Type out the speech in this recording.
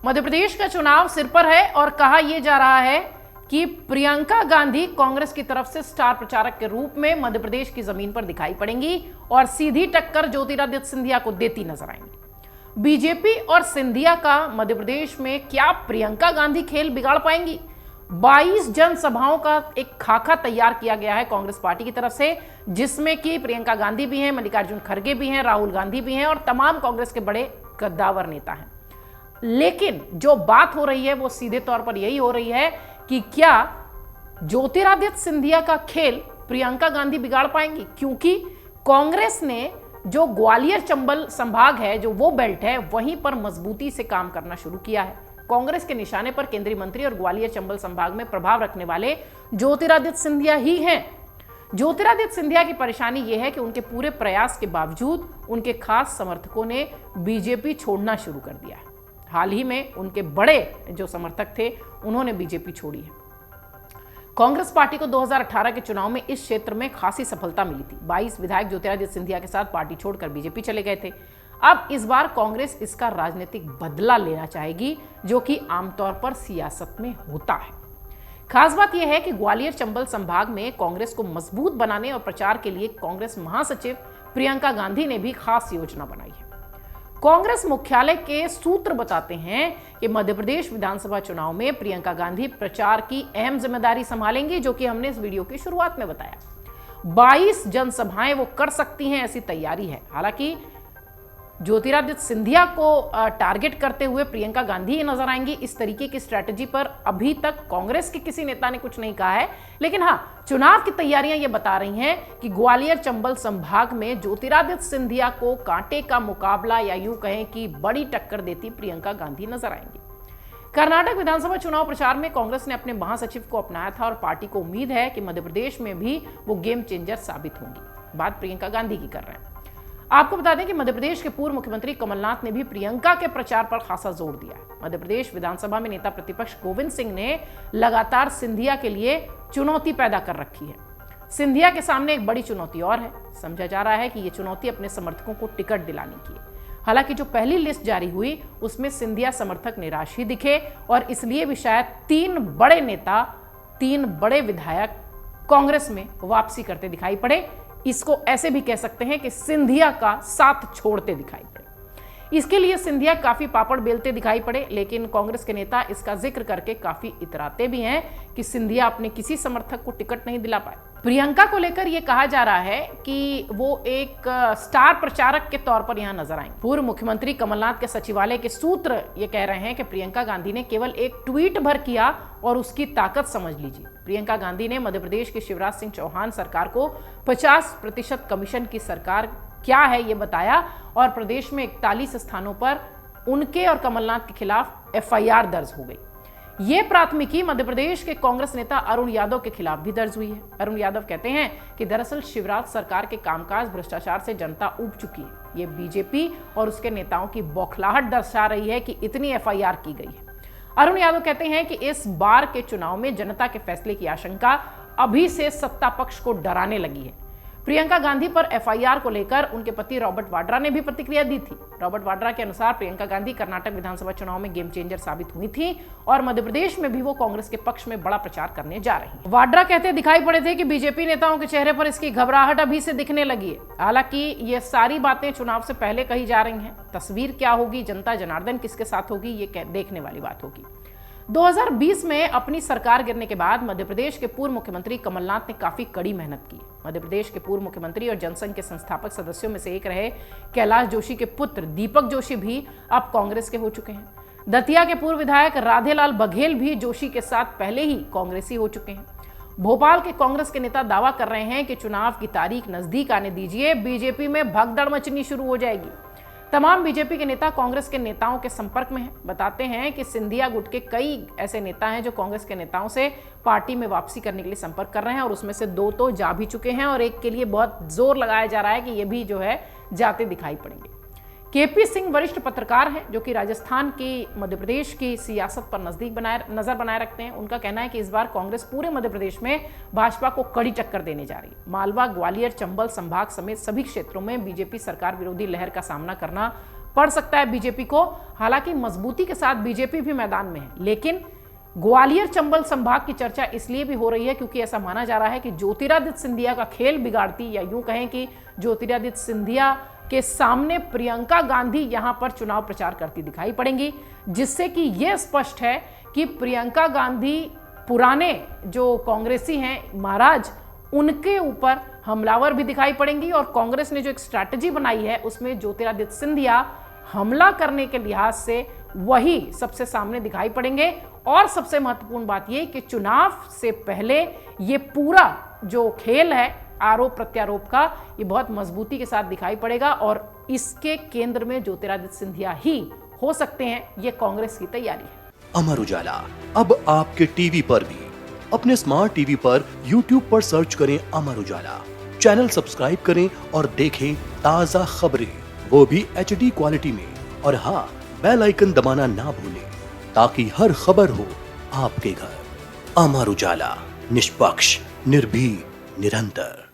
मध्य प्रदेश का चुनाव सिर पर है और कहा यह जा रहा है कि प्रियंका गांधी कांग्रेस की तरफ से स्टार प्रचारक के रूप में मध्य प्रदेश की जमीन पर दिखाई पड़ेंगी और सीधी टक्कर ज्योतिरादित्य सिंधिया को देती नजर आएंगी। बीजेपी और सिंधिया का मध्य प्रदेश में क्या प्रियंका गांधी खेल बिगाड़ पाएंगी? 22 जनसभाओं का एक खाका तैयार किया गया है कांग्रेस पार्टी की तरफ से, जिसमें कि प्रियंका गांधी भी हैं, मल्लिकार्जुन खड़गे भी हैं, राहुल गांधी भी हैं और तमाम कांग्रेस के बड़े कद्दावर नेता हैं। लेकिन जो बात हो रही है वो सीधे तौर पर यही हो रही है कि क्या ज्योतिरादित्य सिंधिया का खेल प्रियंका गांधी बिगाड़ पाएंगी, क्योंकि कांग्रेस ने जो ग्वालियर चंबल संभाग है, जो वो बेल्ट है, वहीं पर मजबूती से काम करना शुरू किया है। कांग्रेस के निशाने पर केंद्रीय मंत्री और ग्वालियर चंबल संभाग में प्रभाव रखने वाले ज्योतिरादित्य सिंधिया ही हैं। ज्योतिरादित्य सिंधिया की परेशानी यह है कि उनके पूरे प्रयास के बावजूद उनके खास समर्थकों ने बीजेपी छोड़ना शुरू कर दिया है। हाल ही में उनके बड़े जो समर्थक थे उन्होंने बीजेपी छोड़ी है। कांग्रेस पार्टी को 2018 के चुनाव में इस क्षेत्र में खासी सफलता मिली थी। 22 विधायक ज्योतिरादित्य सिंधिया के साथ पार्टी छोड़कर बीजेपी चले गए थे। अब इस बार कांग्रेस इसका राजनीतिक बदला लेना चाहेगी, जो कि आमतौर पर सियासत में होता है। खास बात यह है कि ग्वालियर चंबल संभाग में कांग्रेस को मजबूत बनाने और प्रचार के लिए कांग्रेस महासचिव प्रियंका गांधी ने भी खास योजना बनाई है। कांग्रेस मुख्यालय के सूत्र बताते हैं कि मध्य प्रदेश विधानसभा चुनाव में प्रियंका गांधी प्रचार की अहम जिम्मेदारी संभालेंगी, जो कि हमने इस वीडियो की शुरुआत में बताया। 22 जनसभाएं वो कर सकती हैं, ऐसी तैयारी है। हालांकि ज्योतिरादित्य सिंधिया को टारगेट करते हुए प्रियंका गांधी नजर आएंगी। इस तरीके की स्ट्रैटेजी पर अभी तक कांग्रेस के किसी नेता ने कुछ नहीं कहा है, लेकिन हाँ, चुनाव की तैयारियां ये बता रही हैं कि ग्वालियर चंबल संभाग में ज्योतिरादित्य सिंधिया को कांटे का मुकाबला या यूं कहें कि बड़ी टक्कर देती प्रियंका गांधी नजर आएंगी। कर्नाटक विधानसभा चुनाव प्रचार में कांग्रेस ने अपने महासचिव को अपनाया था और पार्टी को उम्मीद है कि मध्य प्रदेश में भी वो गेम चेंजर साबित होंगी। बात प्रियंका गांधी की कर रहे हैं। आपको बता दें कि मध्य प्रदेश के पूर्व मुख्यमंत्री कमलनाथ ने भी प्रियंका के प्रचार पर खासा जोर दिया है। मध्य प्रदेश विधानसभा में नेता प्रतिपक्ष गोविंद सिंह ने लगातार सिंधिया के लिए चुनौती पैदा कर रखी है। सिंधिया के सामने एक बड़ी चुनौती और है। समझा जा रहा है कि यह चुनौती अपने समर्थकों को टिकट दिलाने की है। हालांकि जो पहली लिस्ट जारी हुई उसमें सिंधिया समर्थक निराश ही दिखे और इसलिए भी शायद 3 बड़े नेता, 3 बड़े विधायक कांग्रेस में वापसी करते दिखाई पड़े। इसको ऐसे भी कह सकते हैं कि सिंधिया का साथ छोड़ते दिखाई पड़े। इसके लिए सिंधिया काफी पापड़ बेलते दिखाई पड़े, लेकिन कांग्रेस के नेता इसका जिक्र करके काफी इतराते भी हैं कि सिंधिया अपने किसी समर्थक को टिकट नहीं दिला पाए। प्रियंका को लेकर यह कहा जा रहा है कि वो एक स्टार प्रचारक के तौर पर यहां नजर आएंगे। पूर्व मुख्यमंत्री कमलनाथ के सचिवालय के सूत्र ये कह रहे हैं कि प्रियंका गांधी ने केवल एक ट्वीट भर किया और उसकी ताकत समझ लीजिए। प्रियंका गांधी ने मध्य प्रदेश की शिवराज सिंह चौहान सरकार को 50% कमीशन की सरकार क्या है ये बताया और प्रदेश में 41 स्थानों पर उनके और कमलनाथ के खिलाफ एफआईआर दर्ज हो गई। ये प्राथमिकी मध्य प्रदेश के कांग्रेस नेता अरुण यादव के खिलाफ भी दर्ज हुई है। अरुण यादव कहते हैं कि दरअसल शिवराज सरकार के कामकाज भ्रष्टाचार से जनता ऊब चुकी है। ये बीजेपी और उसके नेताओं की बौखलाहट दर्शा रही है कि इतनी एफआईआर की गई है। अरुण यादव कहते हैं कि इस बार के चुनाव में जनता के फैसले की आशंका अभी से सत्ता पक्ष को डराने लगी है। प्रियंका गांधी पर एफआईआर को लेकर उनके पति रॉबर्ट वाड्रा ने भी प्रतिक्रिया दी थी। रॉबर्ट वाड्रा के अनुसार प्रियंका गांधी कर्नाटक विधानसभा चुनाव में गेम चेंजर साबित हुई थी और मध्य प्रदेश में भी वो कांग्रेस के पक्ष में बड़ा प्रचार करने जा रही है। वाड्रा कहते दिखाई पड़े थे कि बीजेपी नेताओं के चेहरे पर इसकी घबराहट अभी से दिखने लगी है। हालांकि ये सारी बातें चुनाव से पहले कही जा रही हैं। तस्वीर क्या होगी, जनता जनार्दन किसके साथ होगी, ये देखने वाली बात होगी। 2020 में अपनी सरकार गिरने के बाद मध्य प्रदेश के पूर्व मुख्यमंत्री कमलनाथ ने काफी कड़ी मेहनत की। मध्य प्रदेश के पूर्व मुख्यमंत्री और जनसंघ के संस्थापक सदस्यों में से एक रहे कैलाश जोशी के पुत्र दीपक जोशी भी अब कांग्रेस के हो चुके हैं। दतिया के पूर्व विधायक राधेलाल बघेल भी जोशी के साथ पहले ही कांग्रेसी हो चुके हैं। भोपाल के कांग्रेस के नेता दावा कर रहे हैं कि चुनाव की तारीख नजदीक आने दीजिए, बीजेपी में भगदड़ मचनी शुरू हो जाएगी। तमाम बीजेपी के नेता कांग्रेस के नेताओं के संपर्क में हैं। बताते हैं कि सिंधिया गुट के कई ऐसे नेता हैं जो कांग्रेस के नेताओं से पार्टी में वापसी करने के लिए संपर्क कर रहे हैं और उसमें से 2 तो जा भी चुके हैं और एक के लिए बहुत जोर लगाया जा रहा है कि ये भी जो है जाते दिखाई पड़ेंगे। केपी सिंह वरिष्ठ पत्रकार हैं जो कि राजस्थान की, मध्य प्रदेश की सियासत पर नजर बनाए रखते हैं। उनका कहना है कि इस बार कांग्रेस पूरे मध्य प्रदेश में भाजपा को कड़ी टक्कर देने जा रही है। मालवा, ग्वालियर, चंबल संभाग समेत सभी क्षेत्रों में बीजेपी सरकार विरोधी लहर का सामना करना पड़ सकता है बीजेपी को। हालांकि मजबूती के साथ बीजेपी भी मैदान में है, लेकिन ग्वालियर चंबल संभाग की चर्चा इसलिए भी हो रही है क्योंकि ऐसा माना जा रहा है कि ज्योतिरादित्य सिंधिया का खेल बिगाड़ती, या यूं कहें कि ज्योतिरादित्य सिंधिया के सामने प्रियंका गांधी यहां पर चुनाव प्रचार करती दिखाई पड़ेंगी, जिससे कि यह स्पष्ट है कि प्रियंका गांधी पुराने जो कांग्रेसी हैं महाराज, उनके ऊपर हमलावर भी दिखाई पड़ेंगी। और कांग्रेस ने जो एक स्ट्रैटेजी बनाई है उसमें ज्योतिरादित्य सिंधिया हमला करने के लिहाज से वही सबसे सामने दिखाई पड़ेंगे। और सबसे महत्वपूर्ण बात यह कि चुनाव से पहले ये पूरा जो खेल है आरोप प्रत्यारोप का, ये बहुत मजबूती के साथ दिखाई पड़ेगा और इसके केंद्र में ज्योतिरादित्य सिंधिया ही हो सकते हैं। ये कांग्रेस की तैयारी है। अमर उजाला अब आपके टीवी पर भी। अपने स्मार्ट टीवी पर YouTube पर सर्च करें अमर उजाला, चैनल सब्सक्राइब करें और देखें ताजा खबरें, वो भी HD क्वालिटी में। और हाँ, बेल आइकन दबाना ना भूलें ताकि हर खबर हो आपके घर। अमर उजाला, निष्पक्ष, निर्भीक, निरंतर।